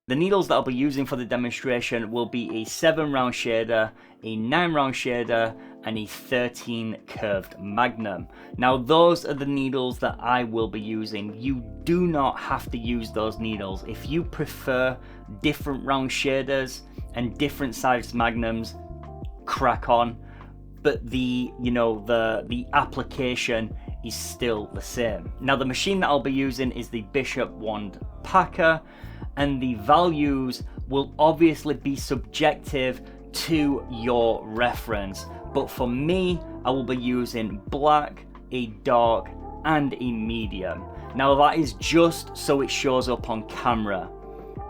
The needles that I'll be using for the demonstration will be a 7 round shader, a 9 round shader, and a 13 curved magnum. Now those are the needles that I will be using. You do not have to use those needles. If you prefer different round shaders and different sized magnums, crack on. But the application is still the same. Now the machine that I'll be using is the Bishop Wand Packer, and the values will obviously be subjective to your reference. But for me, I will be using black, a dark, and a medium. Now that is just so it shows up on camera.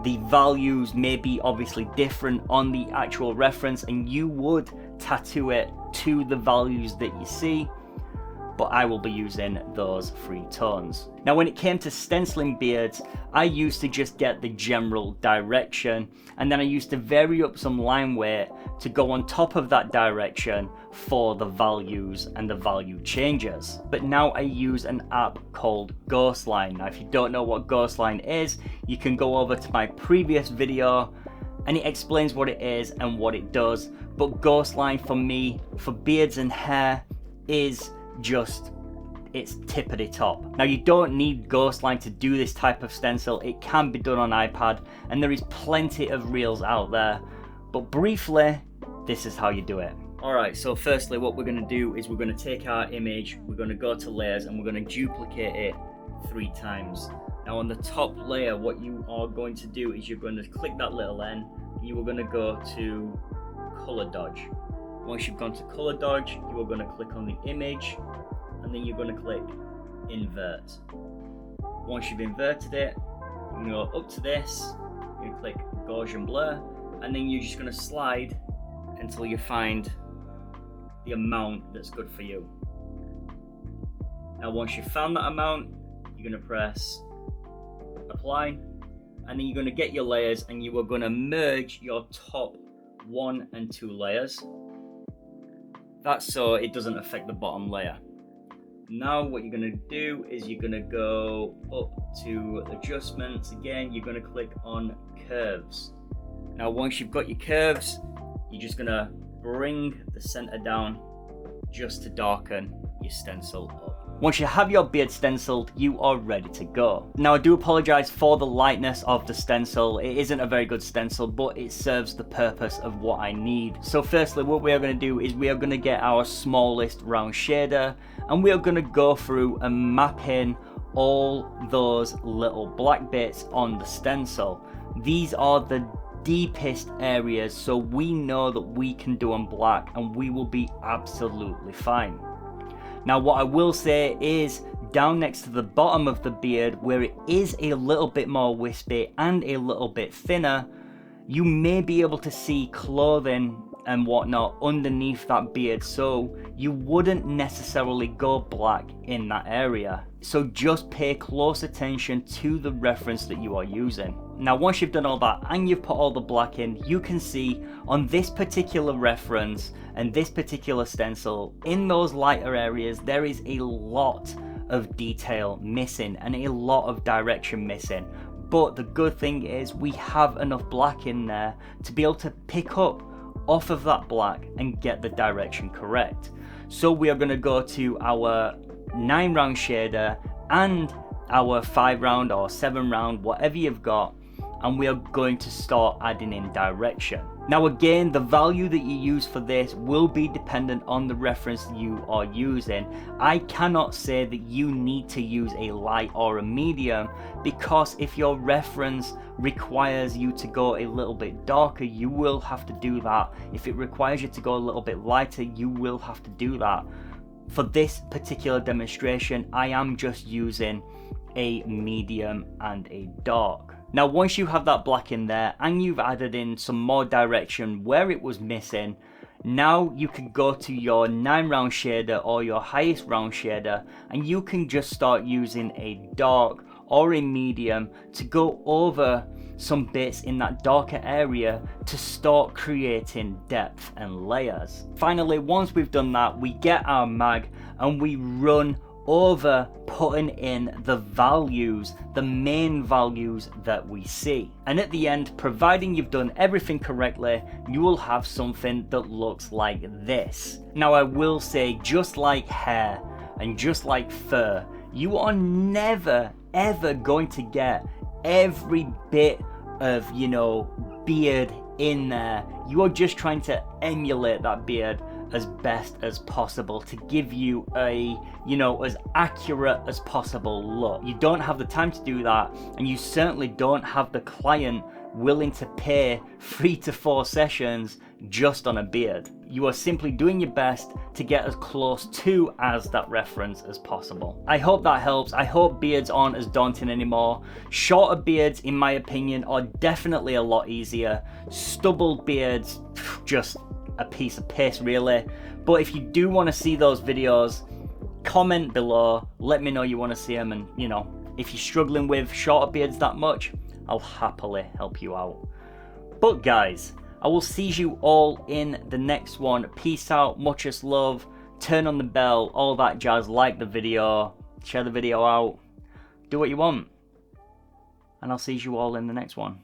The values may be obviously different on the actual reference, and you would tattoo it to the values that you see, but I will be using those 3 tones. Now when it came to stenciling beards, I used to just get the general direction, and then I used to vary up some line weight to go on top of that direction for the values and the value changes. But now I use an app called Ghostline. Now if you don't know what Ghostline is, you can go over to my previous video and it explains what it is and what it does. But Ghostline for me, for beards and hair, is just it's tippity top. Now you don't need Ghostline to do this type of stencil. It can be done on iPad and there is plenty of reels out there, but briefly this is how you do it. Alright, so firstly what we're going to do is we're going to take our image, we're going to go to layers, and we're going to duplicate it 3 times. Now on the top layer, what you are going to do is you're going to click that little N, and you are going to go to color dodge. Once you've gone to color dodge, you are going to click on the image, and then you're going to click invert. Once you've inverted it, you're going to go up to this, you're going to click Gaussian blur, and then you're just going to slide until you find the amount that's good for you. Now once you've found that amount, you're going to press apply, and then you're going to get your layers, and you are going to merge your top 1 and 2 layers. That's so it doesn't affect the bottom layer. Now what you're going to do is you're going to go up to adjustments again, you're going to click on curves. Now once you've got your curves, you're just going to bring the center down just to darken your stencil up. Once you have your beard stenciled, you are ready to go. Now I do apologize for the lightness of the stencil. It isn't a very good stencil, but it serves the purpose of what I need. So firstly, what we are going to do is we are going to get our smallest round shader, and we are going to go through and map in all those little black bits on the stencil. These are the deepest areas, so we know that we can do on black and we will be absolutely fine. Now what I will say is down next to the bottom of the beard, where it is a little bit more wispy and a little bit thinner, you may be able to see clothing and whatnot underneath that beard, so you wouldn't necessarily go black in that area. So just pay close attention to the reference that you are using. Now once you've done all that and you've put all the black in, you can see on this particular reference and this particular stencil, in those lighter areas there is a lot of detail missing and a lot of direction missing. But the good thing is we have enough black in there to be able to pick up off of that black and get the direction correct. So we are going to go to our 9 round shader and our 5 round or 7 round, whatever you've got, and we are going to start adding in direction. Now again, the value that you use for this will be dependent on the reference you are using. I cannot say that you need to use a light or a medium, because if your reference requires you to go a little bit darker, you will have to do that. If it requires you to go a little bit lighter, you will have to do that. For this particular demonstration, I am just using a medium and a dark. Now once you have that black in there and you've added in some more direction where it was missing, Now you can go to your 9 round shader or your highest round shader, and you can just start using a dark or a medium to go over some bits in that darker area to start creating depth and layers. Finally, once we've done that, we get our mag and we run over putting in the values, the main values that we see. And at the end, providing you've done everything correctly, you will have something that looks like this. Now I will say, just like hair and just like fur, you are never ever going to get every bit of, you know, beard in there. You are just trying to emulate that beard as best as possible to give you a, you know, as accurate as possible look. You don't have the time to do that, and you certainly don't have the client willing to pay 3 to 4 sessions just on a beard. You are simply doing your best to get as close to as that reference as possible. I hope that helps. I hope beards aren't as daunting anymore. Shorter beards, in my opinion, are definitely a lot easier. Stubbled beards, just a piece of piss really. But if you do want to see those videos, comment below, let me know you want to see them, and you know, if you're struggling with shorter beards that much, I'll happily help you out. But guys, I will see you all in the next one. Peace out, muchest love, turn on the bell, all that jazz. Like the video, share the video out, do what you want, and I'll see you all in the next one.